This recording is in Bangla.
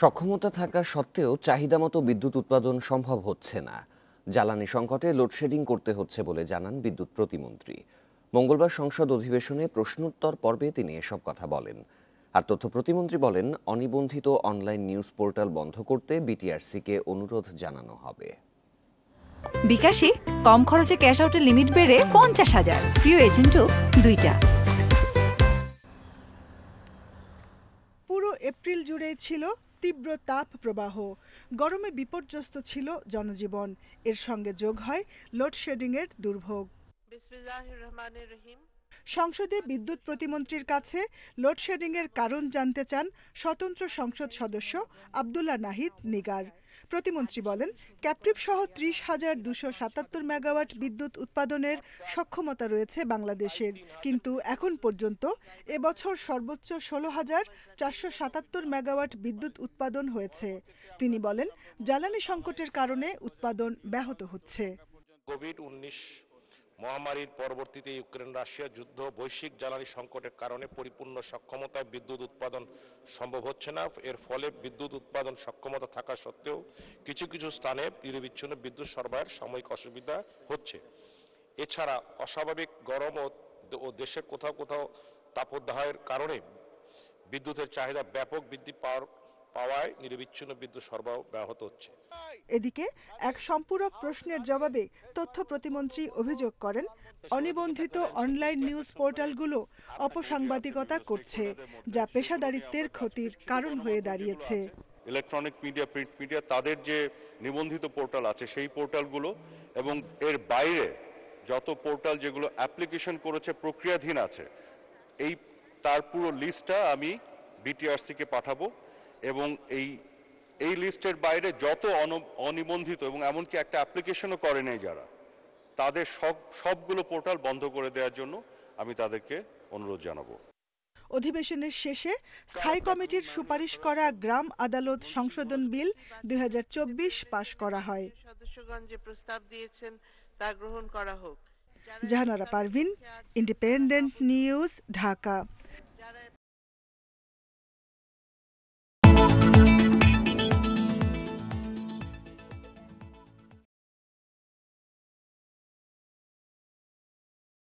সক্ষমতা থাকা সত্ত্বেও চাহিদামতো বিদ্যুৎ উৎপাদন সম্ভব হচ্ছে না। জ্বালানি সংকটে লোডশেডিং করতে হচ্ছে বলে জানান বিদ্যুৎ প্রতিমন্ত্রী। মঙ্গলবার সংসদ অধিবেশনে প্রশ্নোত্তর পর্বে তিনি এসব কথা বলেন। আর তথ্য প্রতিমন্ত্রী বলেন, অনিবন্ধিত অনলাইন নিউজ পোর্টাল বন্ধ করতে বিটিআরসিকে অনুরোধ জানানো হবে। বিকাশে কম খরচে ক্যাশ আউটের লিমিট বেড়ে 50,000, প্রিয় এজেন্টও 2টা। পুরো এপ্রিল জুড়েই ছিল তীব্র তাপ প্রবাহ। গরমে বিপর্যস্ত ছিল জনজীবন। এর সঙ্গে যোগ হয় লোডশেডিংয়ের দুর্ভোগ। সংসদে বিদ্যুৎ প্রতিমন্ত্রীর কাছে লোডশেডিংয়ের কারণ জানতে চান স্বতন্ত্র সংসদ সদস্য আব্দুল্লাহ নাহিদ নিগার। প্রতিমন্ত্রী বলেন, ক্যাপটিভ সহ 30,277 মেগাওয়াট বিদ্যুৎ উৎপাদনের সক্ষমতা রয়েছে বাংলাদেশের, কিন্তু এখন পর্যন্ত এবছর সর্বোচ্চ 16,477 মেগাওয়াট বিদ্যুৎ উৎপাদন হয়েছে। তিনি বলেন, জ্বালানি সংকটের কারণে উৎপাদন ব্যাহত হচ্ছে। কোভিড-19 মহামারীর পরবর্তীতে ইউক্রেন রাশিয়া যুদ্ধ, বৈশ্বিক জ্বালানি সংকটের কারণে পরিপূর্ণ সক্ষমতায় বিদ্যুৎ উৎপাদন সম্ভব হচ্ছে না। এর ফলে বিদ্যুৎ উৎপাদন সক্ষমতা থাকা সত্ত্বেও কিছু কিছু স্থানে নিরবিচ্ছিন্ন বিদ্যুৎ সরবরাহের সাময়িক অসুবিধা হচ্ছে। এছাড়া অস্বাভাবিক গরম ও দেশের কোথাও কোথাও তাপদাহের কারণে বিদ্যুতের চাহিদা ব্যাপক বৃদ্ধি পাওয়ায় নিরবিচ্ছিন্ন বিদ্যুৎ সরবরাহ ব্যাহত হচ্ছে। এদিকে এক সম্পূরক প্রশ্নের জবাবে তথ্য প্রতিমন্ত্রী অভিযোগ করেন, অনিবন্ধিত অনলাইন নিউজ পোর্টালগুলো অপসাংবাদিকতা করছে, যা পেশাদারিত্বের ক্ষতির কারণ হয়ে দাঁড়িয়েছে। ইলেকট্রনিক মিডিয়া, প্রিন্ট মিডিয়া, তাদের যে নিবন্ধিত পোর্টাল আছে সেই পোর্টালগুলো এবং এর বাইরে যত পোর্টাল যেগুলো অ্যাপ্লিকেশন করেছে, প্রক্রিয়াধীন আছে, তার পুরো লিস্টটা আমি বিটিআরসিকে পাঠাবো এবং এই লিস্টের বাইরে যত অনিবন্ধিত এবং এমনকি একটা অ্যাপ্লিকেশনও করে নেই যারা, তাদের সবগুলো পোর্টাল বন্ধ করে দেওয়ার জন্য আমি তাদেরকে অনুরোধ জানাবো। অধিবেশনের শেষে স্থায়ী কমিটির সুপারিশ করা গ্রাম আদালত সংশোধন বিল 2024 পাশ করা হয়। সদস্যগণ যে প্রস্তাব দিয়েছেন তা গ্রহণ করা হোক। Jahanara Parvin, independent news, Dhaka.